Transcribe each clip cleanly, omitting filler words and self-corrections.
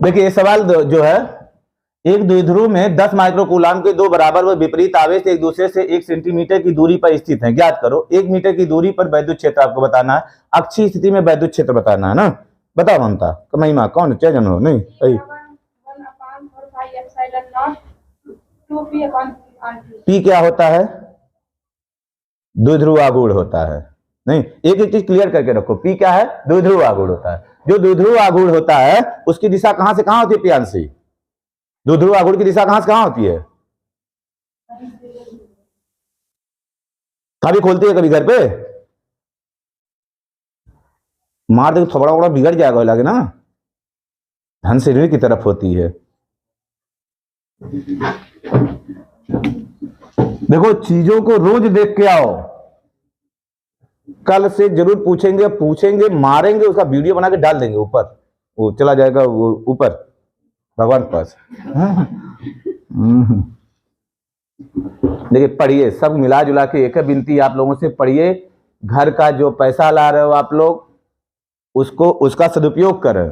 देखिए ये सवाल जो है, एक द्विध्रुव में 10 माइक्रोकूलाम के दो बराबर व विपरीत आवेश एक दूसरे से 1 सेंटीमीटर की दूरी पर स्थित हैं। ज्ञात करो 1 मीटर की दूरी पर वैद्युत क्षेत्र आपको बताना है, अक्षीय स्थिति में वैद्युत क्षेत्र बताना है ना। बताओ ममता महिमा कौन क्या जानो नहीं सही। पी क्या होता है? द्विध्रुव आघूर्ण होता है। नहीं, एक एक चीज क्लियर करके रखो, पी क्या है? द्विध्रुव आघूर्ण होता है। जो द्विध्रुव आघूर्ण होता है उसकी दिशा कहां से कहां होती है प्रियांशी? द्विध्रुव आघूर्ण की दिशा कहां से कहां होती है? कभी खोलती है कभी घर पे मार दे थोड़ा बड़ा बिगड़ जाएगा लगे ना, धन से ऋण की तरफ होती है। देखो चीजों को रोज देख के आओ, कल से जरूर पूछेंगे मारेंगे, उसका वीडियो बना के डाल देंगे ऊपर, वो चला जाएगा वो ऊपर भगवान के पास। देखिए पढ़िए, सब मिला जुला के एक विनती आप लोगों से, पढ़िए। घर का जो पैसा ला रहे हो आप लोग उसका सदुपयोग करें।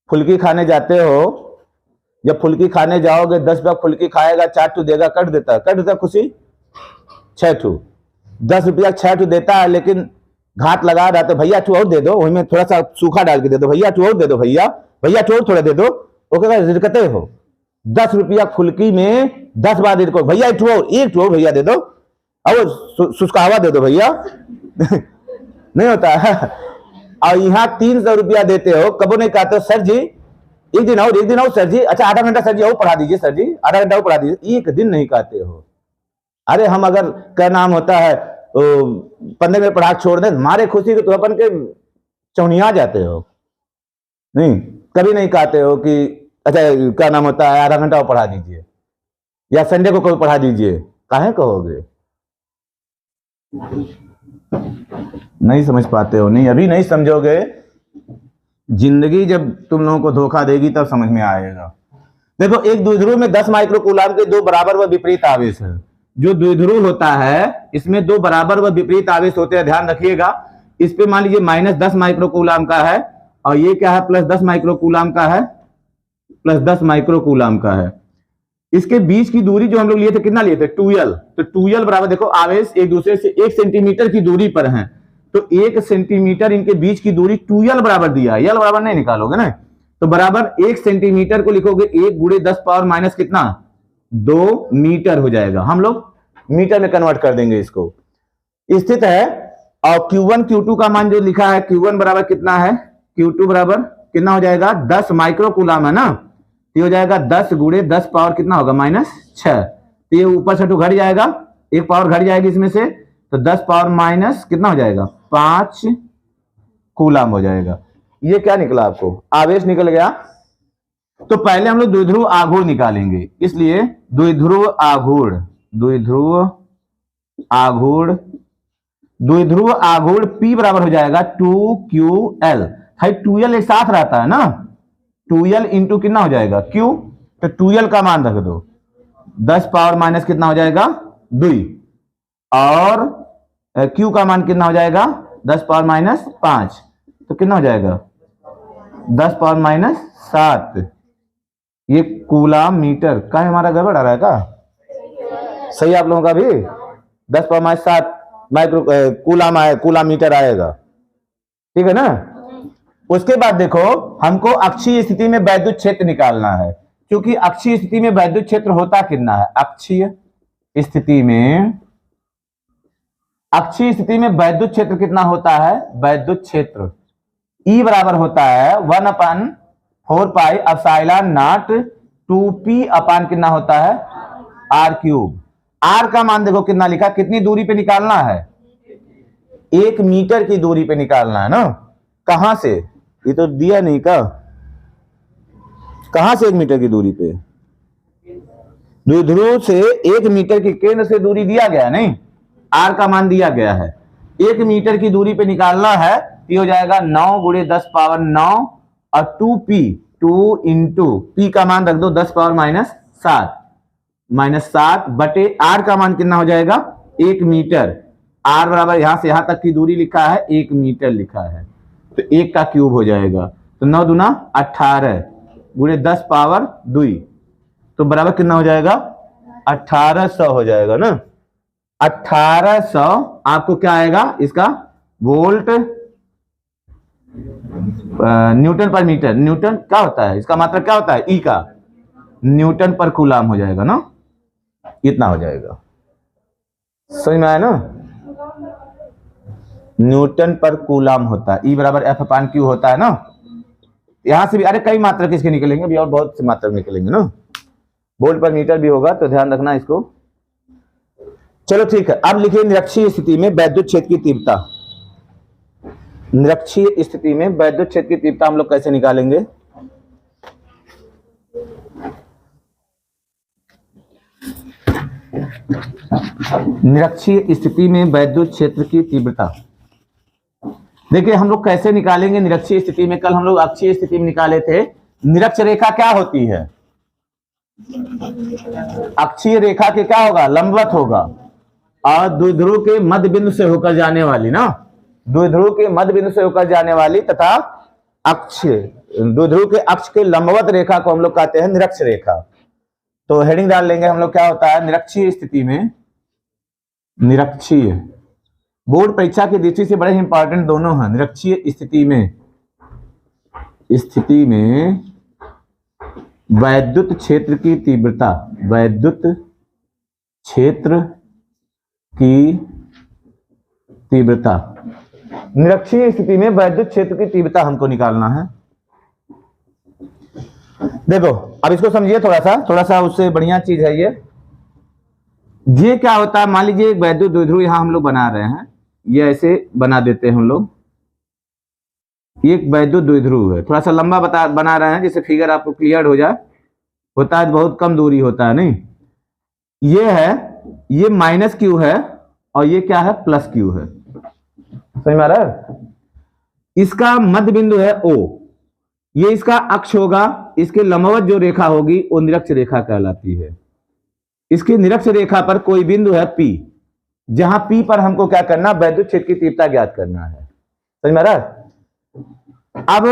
फुल्की खाने जाते हो, जब फुल्की खाने जाओगे 10 रुपया फुल्की खाएगा, 4 ठू देगा, कट देता खुशी 6 ठू, 10 रुपया 6 ठू देता है, लेकिन घाट लगा रहा तो भैया ठू और दे दो, वही में थोड़ा सा सूखा डाल के दे दो, भैया ठू और दे दो, भैया ठू और थोड़ा दे दो। ओके रिरकते हो 10 रुपया फुल्की में 10 बार रिरको, भैया एक ठू और भैया दे दो, और सुस्कावा दे दो भैया। नहीं होता है। और यहाँ 300 रुपया देते हो, कबो नहीं कहते हो सर जी एक दिन और सर जी, अच्छा आधा घंटा सर जी और पढ़ा दीजिए, सर जी आधा घंटा और पढ़ा दीजिए, एक दिन नहीं कहते हो। अरे हम अगर क्या नाम होता है 15 मिनट पढ़ा छोड़ दे, हमारे खुशी के तो अपन के चौनिया जाते हो। नहीं, कभी नहीं कहते हो कि अच्छा क्या नाम होता है आधा घंटा और पढ़ा दीजिए, या संडे को कोई पढ़ा दीजिए, काहे कहोगे? नहीं समझ पाते हो। नहीं, अभी नहीं समझोगे, जिंदगी जब तुम लोगों को धोखा देगी तब समझ में आएगा। देखो एक द्विध्रुव में 10 माइक्रोकूलाम के दो बराबर व विपरीत आवेश है। जो द्विध्रुव होता है इसमें दो बराबर व विपरीत आवेश होते हैं, ध्यान रखिएगा। इस पे मान लीजिए -10 माइक्रोकूलाम का है, और ये क्या है +10 माइक्रोकूलाम का है, +10 माइक्रोकूलाम का है। इसके बीच की दूरी जो हम लोग लिए थे, कितना लिए थे? 2l। तो 2l बराबर देखो आवेश एक दूसरे से 1 सेंटीमीटर की दूरी पर है, तो 1 सेंटीमीटर इनके बीच की दूरी 2l बराबर दिया है। l बराबर नहीं निकालोगे ना, तो बराबर 1 सेंटीमीटर को लिखोगे 1 गुणे 10 पावर माइनस कितना 2 मीटर हो जाएगा। हम लोग मीटर में कन्वर्ट कर देंगे इसको, स्थित है। और Q1 Q2 का मान जो लिखा है, Q1 बराबर कितना है, Q2 बराबर कितना हो जाएगा 10 माइक्रोकूलाम है ना, तो हो जाएगा 10 गुणे 10 पावर कितना होगा -6। तो ये ऊपर से तो घट जाएगा, एक पावर घट जाएगी इसमें से, तो 10 पावर माइनस कितना हो जाएगा 5 कूलाम हो जाएगा। ये क्या निकला आपको? आवेश निकल गया। तो पहले हम लोग द्विध्रुव आघूर्ण निकालेंगे, इसलिए द्विध्रुव आघूर्ण P बराबर हो जाएगा 2QL। भाई 2L एक साथ रहता है ना, 2L इंटू कितना हो जाएगा Q, तो 2L का मान रख दो, 10 पावर माइनस कितना हो जाएगा 2, और Q का मान कितना हो जाएगा 10 पावर माइनस 5, तो कितना हो जाएगा 10 पावर माइनस 7। ये कूलाम मीटर का हमारा गड़बड़ आ रहा है का? सही आप लोगों का भी 10 power minus 7 micro coulomb metre आएगा, ठीक है ना। उसके बाद देखो हमको अक्षीय स्थिति में वैद्युत क्षेत्र निकालना है, क्योंकि अक्षीय स्थिति में वैद्युत क्षेत्र होता कितना है, अक्षीय स्थिति में वैद्युत क्षेत्र कितना होता है, वैद्युत क्षेत्र E बराबर होता है 1/4 पाई एप्सिलॉन नॉट 2p अपान कितना होता है r³। r का मान देखो कितना लिखा, कितनी दूरी पे निकालना है, 1 मीटर की दूरी पे निकालना है ना। कहां से, ये तो दिया नहीं का, कहां से 1 मीटर की दूरी पे? द्विध्रुव से 1 मीटर की केंद्र से दूरी दिया गया, नहीं r का मान दिया गया है, 1 मीटर की दूरी पे निकालना है। ये हो जाएगा 9 गुणे 10 पावर 9 और 2p, 2 इंटू p का मान रख दो 10 पावर -7 बटे r का मान कितना हो जाएगा 1 मीटर। r बराबर यहां से यहां तक की दूरी लिखा है 1 मीटर लिखा है, तो 1 का क्यूब हो जाएगा, तो 9 दूना 18, गुणे 10 पावर 2 तो बराबर कितना हो जाएगा 1800 हो जाएगा ना। 1800 आपको क्या आएगा इसका वोल्ट न्यूटन पर मीटर। न्यूटन क्या होता है इसका मात्रा क्या होता है ई का, न्यूटन पर कूलाम हो जाएगा ना, इतना हो जाएगा। समझ में आया ना, न्यूटन पर कूलाम होता है, ई बराबर एफ अपान क्यू होता है ना। यहां से भी अरे कई मात्रक किसके निकलेंगे भी और बहुत से मात्रक निकलेंगे ना, वोल्ट पर मीटर भी होगा तो ध्यान रखना इसको। चलो ठीक है, अब लिखिए निरक्षीय स्थिति में वैद्युत क्षेत्र की तीव्रता। निरक्षीय स्थिति में वैद्युत क्षेत्र की तीव्रता हम लोग कैसे निकालेंगे। निरक्षीय स्थिति में वैद्युत क्षेत्र की तीव्रता देखिए हम लोग कैसे निकालेंगे। निरक्षीय स्थिति में कल हम लोग अक्षीय स्थिति में निकाले थे। निरक्ष रेखा क्या होती है, अक्षीय रेखा के क्या होगा लंबवत होगा और द्विध्रुव के मध्य बिंदु से होकर जाने वाली ना, द्विध्रुव के मध्य बिंदु से होकर जाने वाली तथा अक्ष द्विध्रुव के अक्ष के लंबवत रेखा को हम लोग कहते हैं निरक्ष रेखा। तो हेडिंग डाल लेंगे हम लोग क्या होता है निरक्षीय स्थिति में, निरक्षीय बोर्ड परीक्षा की दृष्टि से बड़े इंपॉर्टेंट दोनों हैं। निरक्षीय स्थिति में वैद्युत क्षेत्र की तीव्रता, वैद्युत क्षेत्र की तीव्रता, निरक्षीय स्थिति में वैद्युत क्षेत्र की तीव्रता हमको निकालना है। देखो अब इसको समझिए थोड़ा सा उससे बढ़िया चीज है ये क्या होता है। मान लीजिए एक वैद्युत द्विध्रुव यहां हम लोग बना रहे हैं, ये ऐसे बना देते हैं हम लोग, एक वैद्युत द्विध्रुव है, थोड़ा सा लंबा बना रहे हैं जिससे फिगर आपको क्लियर हो जाए। होता है बहुत कम दूरी होता है नहीं, ये है ये माइनस क्यू है और ये क्या है प्लस क्यू है। समझ में आ रहा है, इसका मध्य बिंदु है ओ, ये इसका अक्ष होगा, इसके लंबवत जो रेखा होगी वो निरक्ष रेखा कहलाती है। इसकी निरक्ष रेखा पर कोई बिंदु है P, जहां P पर हमको क्या करना वैद्युत क्षेत्र की तीव्रता ज्ञात करना है। समझ में आ रहा है। अब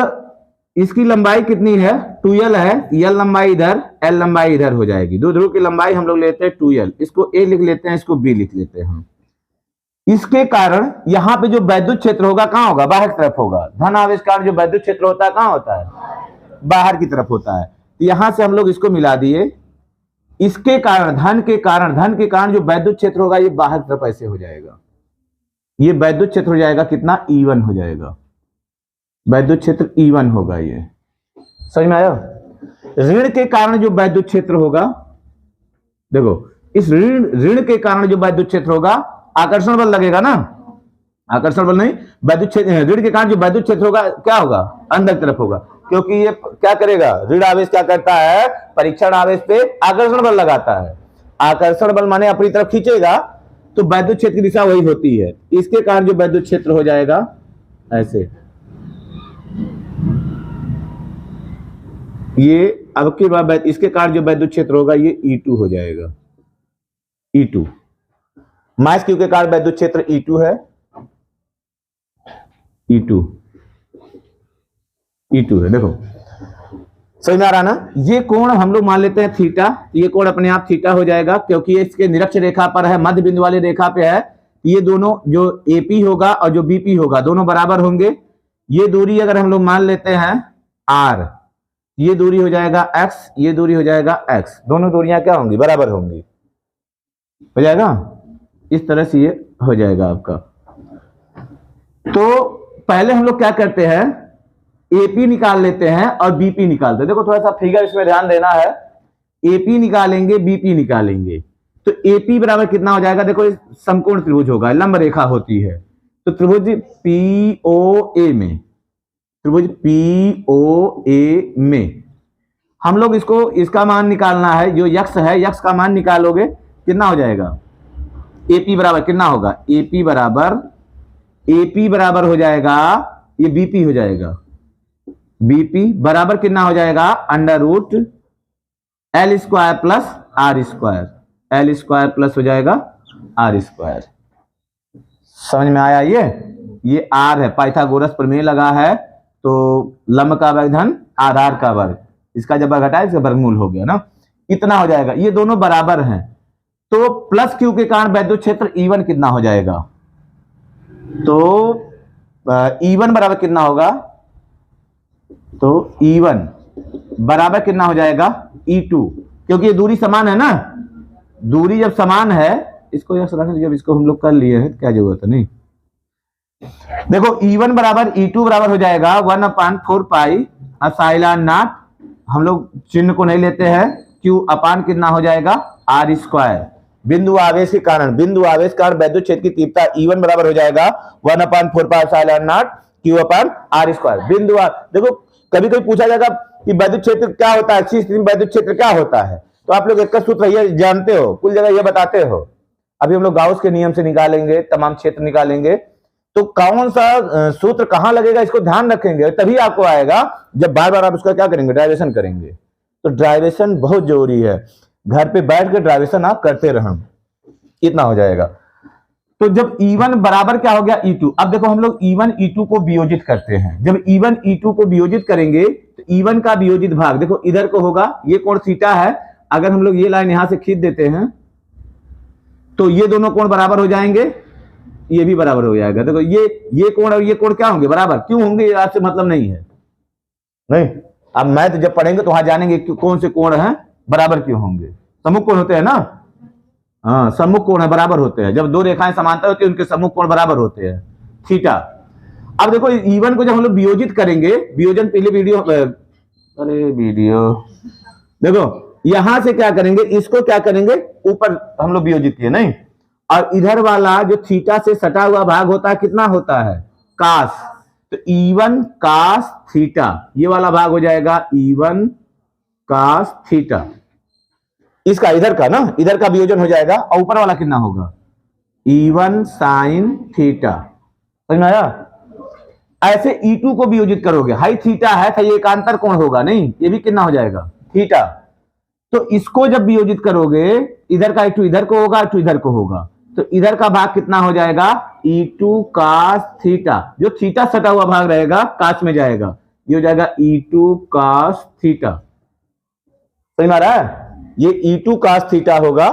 इसकी लंबाई कितनी है 2l है, l लंबाई इधर l लंबाई इधर हो जाएगी। दो ध्रुव की लंबाई हम लोग लेते हैं 2l, इसको a लिख लेते हैं, इसको b लिख लेते हैं हम। इसके कारण यहां पे जो वैद्युत क्षेत्र होगा कहां होगा बाहर की तरफ होगा। धन आवेश कारण जो वैद्युत क्षेत्र होता है कहां होता है बाहर की तरफ होता है। तो यहां से हम लोग इसको मिला दिए, इसके कारण धन के कारण जो वैद्युत क्षेत्र होगा ये बाहर की तरफ ऐसे हो जाएगा, ये वैद्युत क्षेत्र हो जाएगा कितना E1 हो जाएगा, वैद्युत क्षेत्र E1 होगा ये। समझ में आया। ऋण के कारण जो वैद्युत क्षेत्र होगा, देखो इस ऋण के कारण जो वैद्युत क्षेत्र होगा आकर्षण बल लगेगा ना, आकर्षण बल नहीं वैद्युत क्षेत्र, ऋण के कारण जो वैद्युत क्षेत्र होगा क्या होगा अंदर की तरफ होगा, क्योंकि ये क्या करेगा ऋण आवेश क्या करता है परीक्षण आवेश पे आकर्षण बल लगाता है। आकर्षण बल माने अपनी तरफ खींचेगा तो वैद्युत क्षेत्र की दिशा वही होती है। इसके कारण जो वैद्युत क्षेत्र हो जाएगा ऐसे, ये अब की बार इसके कारण जो वैद्युत क्षेत्र होगा ये E2 हो जाएगा। E2 माइनस क्यू के कारण वैद्युत क्षेत्र E2 है, E2 है। देखो समझ में आ रहा ना। ये कोण हम लोग मान लेते हैं थीटा, ये कोण अपने आप थीटा हो जाएगा क्योंकि ये इसके निरक्ष रेखा पर है, मध्य बिंदु वाली रेखा पे है। ये दोनों जो AP होगा और जो BP होगा दोनों बराबर होंगे। ये दूरी अगर हम लोग मान लेते हैं R, ये दूरी हो जाएगा X, ये दूरी हो जाएगा X, दोनों दूरियां क्या होंगी बराबर होंगी, हो जाएगा। इस तरह से ये हो जाएगा आपका। तो पहले हम लोग क्या करते हैं AP निकाल लेते हैं और BP निकालते हैं। देखो थोड़ा सा फिगर इसमें ध्यान देना है, AP निकालेंगे BP निकालेंगे तो AP बराबर कितना हो जाएगा। देखो समकोण त्रिभुज होगा, लंब रेखा होती है, तो त्रिभुज POA में, त्रिभुज POA में हम लोग इसका मान निकालना है। जो यक्ष है यक्ष का मान निकालोगे कितना हो जाएगा, AP बराबर कितना होगा, AP बराबर हो जाएगा, ये BP हो जाएगा, BP बराबर कितना हो जाएगा under root L square plus R square, L square plus हो जाएगा R स्क्वायर। समझ में आया। ये R है, पाइथागोरस प्रमेय लगा है, तो लंब का वर्ग धन आधार का वर्ग, इसका जब घटाए इसका वर्गमूल हो गया ना, इतना हो जाएगा। ये दोनों बराबर हैं, तो प्लस क्यू के कारण वैद्युत क्षेत्र E1 कितना हो जाएगा? तो E1 बराबर कितना होगा? तो E1 बराबर कितना हो जाएगा? E2, क्योंकि ये दूरी समान है ना, दूरी जब समान है, इसको जब इसको हम लोग कर लिए हैं क्या जरूरत है नहीं। देखो E1 बराबर E2 बराबर हो जाएगा 1/4 पाई एप्सिलॉन नॉट, हम लोग चिन्ह को नहीं लेते हैं, Q अपान कितना हो जाएगा? R square. बिंदु आवेश के कारण, बिंदु आवेश कारण वैद्युत क्षेत्र की तीव्रता E1 बराबर हो जाएगा 1/4 पाई epsilon not Q upon R square. बिंदु देखो कभी कभी पूछा जाएगा कि वैद्युत क्षेत्र क्या होता है, अच्छी स्थिति में वैद्युत क्षेत्र क्या होता है, तो आप लोग एक सूत्र ये जानते हो, कुल जगह ये बताते हो। अभी हम लोग गाउस के नियम से निकालेंगे, तमाम क्षेत्र निकालेंगे, तो कौन सा सूत्र कहां लगेगा इसको ध्यान रखेंगे, तभी आपको आएगा जब बार बार आप उसका क्या करेंगे? ड्राइवेशन करेंगे। तो ड्राइवेशन बहुत जरूरी है, घर पे बैठ के ड्राइवेशन आप करते रहें, इतना हो जाएगा। तो जब E1 बराबर क्या हो गया? E2। अब देखो हम लोग E1 E2 को वियोजित करते हैं, जब E1 E2 को वियोजित करेंगे तो E1 का वियोजित भाग देखो इधर को होगा, ये कोण थीटा है, अगर हम लोग ये लाइन यहां से खींच देते हैं तो ये दोनों कोण बराबर हो जाएंगे, ये भी बराबर हो जाएगा। देखो ये कोण और ये कोण क्या होंगे? बराबर। क्यों होंगे ये आपसे मतलब नहीं है, नहीं, अब मैथ जब पढ़ेंगे तो वहां जानेंगे कि कौन से कोण हैं बराबर क्यों होंगे। सम्मुख कोण होते हैं ना, हाँ सम्मुख कोण है बराबर होते हैं, जब दो रेखाएं समांतर होती है उनके सम्मुख कोण बराबर होते हैं, थीटा। अब देखो E1 को जब हम लोग वियोजित करेंगे, वियोजन पहले वीडियो देखो यहां से क्या करेंगे, इसको क्या करेंगे, ऊपर हम लोग वियोजित किए नहीं, और इधर वाला जो थीटा से सटा हुआ भाग होता है कितना होता है? कास। तो E1 कास थीटा, ये वाला भाग हो जाएगा E1 कास थीटा, इसका इधर का ना, इधर का वियोजन हो जाएगा, और ऊपर वाला कितना होगा? E1 sine theta. समझ में आया? ऐसे E2 को वियोजित करोगे, हाई थीटा है तो ये एकांतर कोण होगा नहीं, ये भी कितना हो जाएगा? थीटा। तो इसको जब वियोजित करोगे, इधर का E2 इधर को होगा, E2 इधर को होगा, तो इधर का भाग कितना हो जाएगा? E2 कास थीटा, जो थीटा सटा हुआ भाग रहेगा कास में जाएगा, ये हो जाएगा E2 कास थीटा। समझ में आ रहा है? ये E2 कास थीटा होगा,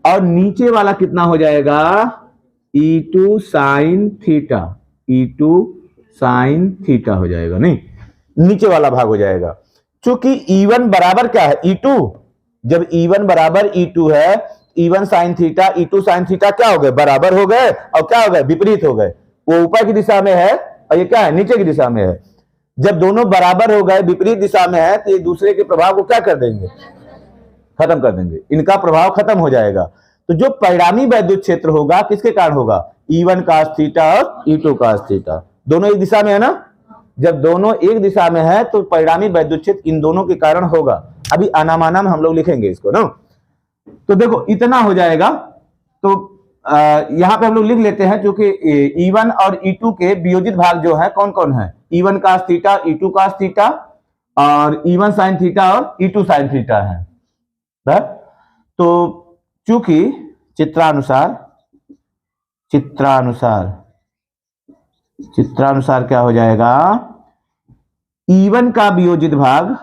और नीचे वाला कितना हो जाएगा? E2 sine theta, E2 sine theta हो जाएगा, नहीं नीचे वाला भाग हो जाएगा। चूंकि E1 बराबर क्या है? E2। जब E1 बराबर E2 है, E1 sine theta E2 sine theta क्या हो गए? बराबर हो गए, और क्या हो गए? विपरीत हो गए। वो ऊपर की दिशा में है और ये क्या है? नीचे की दिशा में है। जब दोनों बराबर हो गए, विपरीत दिशा में है, तो एक दूसरे के प्रभाव को क्या कर देंगे? खत्म कर देंगे, इनका प्रभाव खत्म हो जाएगा। तो जो परिणामी वैद्युत क्षेत्र होगा किसके कारण होगा? E1 कास थीटा और E2 कास थीटा, दोनों एक दिशा में है ना। जब दोनों एक दिशा में है तो परिणामी वैद्युत क्षेत्र इन दोनों के कारण होगा। अभी अनामाना में हम लोग लिखेंगे इसको ना। तो देखो इतना हो जाएगा। तो यहां पे हम लोग लिख लेते हैं, क्योंकि E1 और E2 के वियोजित भाग जो है कौन कौन है? E1 cos theta, E2 cos theta, और E1 साइन थीटा और E2 साइन थीटा है। तो चूंकि चित्रानुसार क्या हो जाएगा? E1 का वियोजित भाग,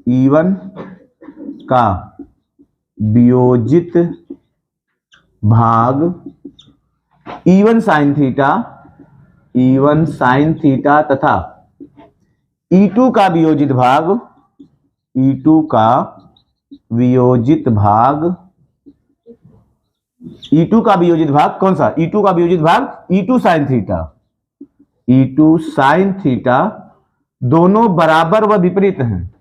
E1 का वियोजित भाग E1 साइन थीटा तथा E2 का वियोजित भाग, E2 का वियोजित भाग, E2 का वियोजित भाग कौन सा? E2 का वियोजित भाग E2 sine theta, E2 sine theta, दोनों बराबर व विपरीत हैं,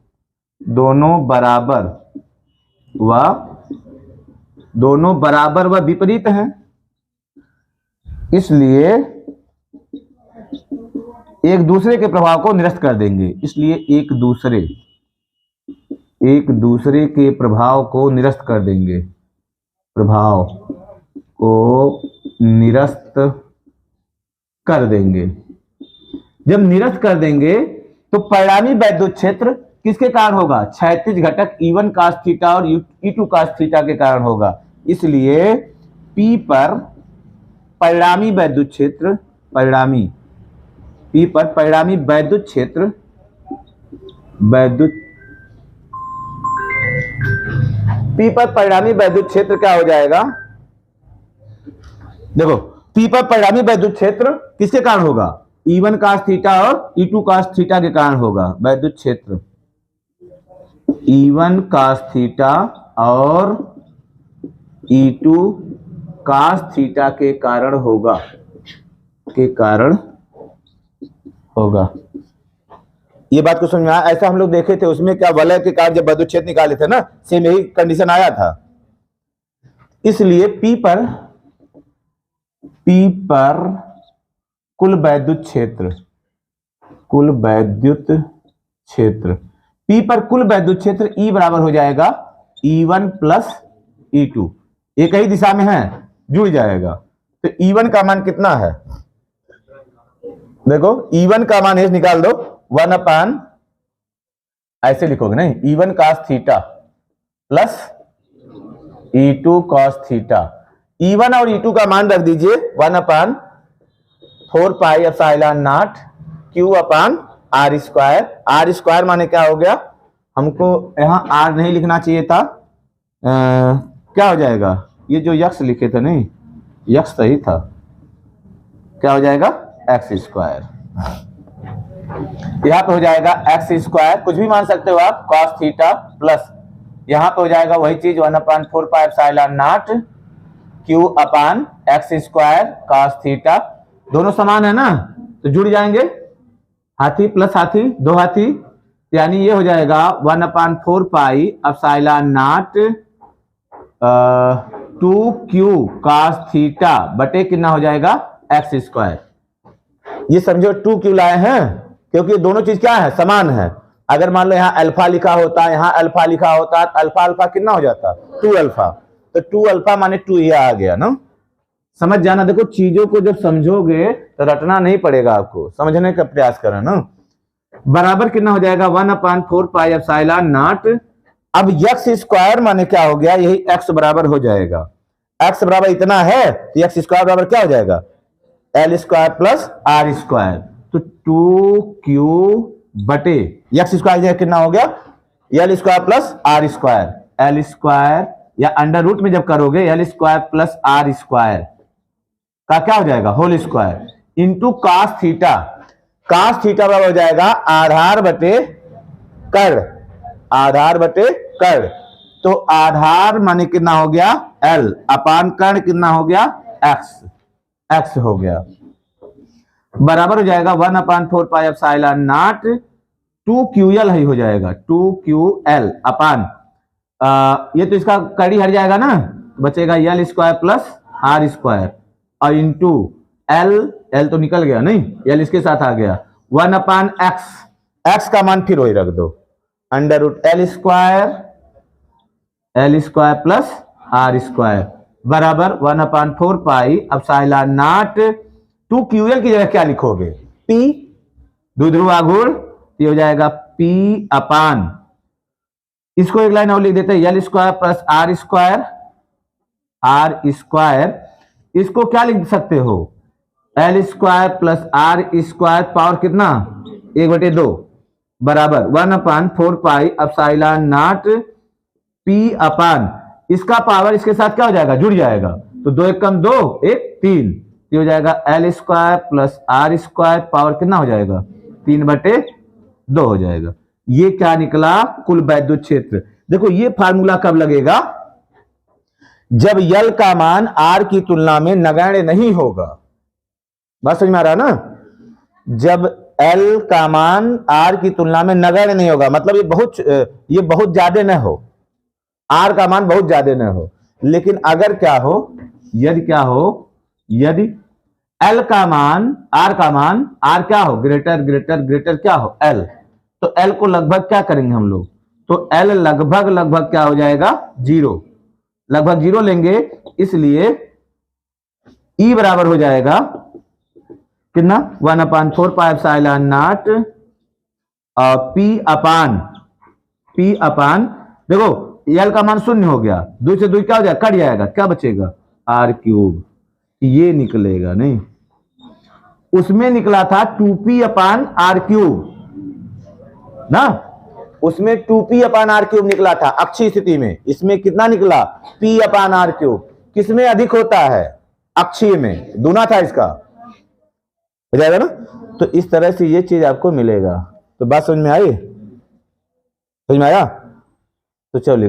दोनों बराबर व विपरीत हैं, इसलिए एक दूसरे के प्रभाव को निरस्त कर देंगे। इसलिए एक दूसरे के प्रभाव को निरस्त कर देंगे, प्रभाव को निरस्त कर देंगे। जब निरस्त कर देंगे तो परिणामी वैद्युत क्षेत्र किसके कारण होगा? क्षैतिज घटक E1 कास थीटा और E2 कास थीटा के कारण होगा। इसलिए P पर परिणामी वैद्युत क्षेत्र, P पर परिणामी वैद्युत क्षेत्र, वैद्युत P पर परिणामी वैद्युत क्षेत्र क्या हो जाएगा? देखो P पर परिणामी वैद्युत क्षेत्र किसके कारण होगा? E1 cos थीटा और E2 cos थीटा के कारण होगा। वैद्युत क्षेत्र E1 cos थीटा और E2 cos थीटा के कारण होगा, ये बात को समझ में आया? ऐसा हम लोग देखे थे उसमें, क्या वलय के कारण जब वैद्युत क्षेत्र निकाले थे ना, सेम यही कंडीशन आया था। इसलिए P पर कुल वैद्युत क्षेत्र P पर कुल वैद्युत क्षेत्र E बराबर हो जाएगा E1 प्लस E2, एक ही दिशा में है, जुड़ जाएगा। तो E1 का मान कितना है? देखो E1 का मान ये निकाल दो, 1 अपान, ऐसे लिखोगे नहीं, E1 cos theta plus E2 cos theta. E1 और E2 का मान रख दीजिए 1 upon 4 pi epsilon not Q upon R square. R square माने क्या हो गया? हमको यहाँ R नहीं लिखना चाहिए था, क्या हो जाएगा? ये जो यक्स लिखे थे नहीं, यक्स सही था, क्या हो जाएगा? X square. यहाँ पे हो जाएगा एक्स स्क्वायर, कुछ भी मान सकते हो आप, कॉस थीटा प्लस यहाँ पे हो जाएगा वही चीज 1 upon 4 pi epsilon not Q upon x square cos theta. दोनों समान है ना, तो जुड़ जाएंगे, हाथी प्लस हाथी, दो हाथी, यानी ये हो जाएगा 1 upon 4 pi epsilon not 2Q cos theta बटे कितना हो जाएगा? X square. ये समझो 2Q लाए हैं क्योंकि दोनों चीज क्या है? समान है। अगर मान लो यहाँ अल्फा लिखा होता, यहाँ अल्फा लिखा होता, तो अल्फा अल्फा कितना हो जाता? 2 अल्फा। तो 2 अल्फा माने 2 ये आ गया ना, समझ जाना। देखो चीजों को जब समझोगे तो रटना नहीं पड़ेगा, आपको समझने का प्रयास करना ना। बराबर कितना हो जाएगा? 1 अपान 4 पाई एप्सिलॉन नॉट। अब एक्स स्क्वायर माने क्या हो गया? यही एक्स बराबर हो जाएगा, एक्स बराबर इतना है तो एक्स स्क्वायर बराबर क्या हो जाएगा? L square plus R square. तो 2Q बटे एक्स स्क्वायर कितना हो गया? L square plus R square. L square या अंडर रूट में जब करोगे L square plus R square का क्या हो जाएगा? Whole square into cos theta. Cos theta बराबर हो जाएगा आधार बटे कर्ण, आधार बटे कर्ण। तो आधार माने कितना हो गया? एल अपान कर्ण कितना हो गया? एक्स, एक्स हो गया, बराबर हो जाएगा 1 upon 4 pi epsilon not 2QL ही हो जाएगा, 2QL अपान ये तो इसका कड़ी हट जाएगा ना, बचेगा L square plus R square और इंटू एल, एल तो निकल गया नहीं, एल इसके साथ आ गया, 1 अपान एक्स, एक्स का मान फिर वही रख दो, under root L square plus R square बराबर 1 upon 4 pi epsilon not 2QL की जगह क्या लिखोगे? P, द्विध्रुव आघूर्ण, ये हो जाएगा P अपान, इसको एक लाइन और लिख देते हैं, L square plus R square, इसको क्या लिख सकते हो? L square plus R square power कितना? 1/2 बराबर 1 upon 4 pi epsilon not P upon, इसका पावर इसके साथ क्या हो जाएगा? जुड़ जाएगा, तो 2 1 कम 2 1 3, ये हो जाएगा L square plus R square power कितना हो जाएगा? 3/2 हो जाएगा। ये क्या निकला? कुल वैद्युत क्षेत्र। देखो ये फार्मूला कब लगेगा? जब यल का मान आर की तुलना में नगण्य नहीं होगा। बात समझ में आ रहा है ना? जब एल का मान आर की तुलना में नगण्य नहीं होगा, मतलब ये बहुत ज्यादा न हो, आर का मान बहुत ज्यादा न हो। लेकिन अगर क्या हो, यदि एल का मान, आर का मान, आर क्या हो? ग्रेटर क्या हो? एल। तो एल को लगभग क्या करेंगे हम लोग? तो एल लगभग क्या हो जाएगा? 0, लगभग 0 लेंगे, इसलिए ई बराबर हो जाएगा कितना? 1 upon 4 pi epsilon not P अपान, देखो एल का मान 0 हो गया, 2 से 2 क्या हो जाएगा? कट जाएगा, क्या बचेगा? R3। ये निकलेगा नहीं, उसमें निकला था 2P अपान R3 ना, उसमें 2p/r³ निकला था अक्षीय स्थिति में, इसमें कितना निकला p/r³। किसमें अधिक होता है, अक्षीय में, दूना था इसका, हो जाएगा ना। तो इस तरह से ये चीज आपको मिलेगा। तो बात समझ में आई, समझ में आया? तो चलिए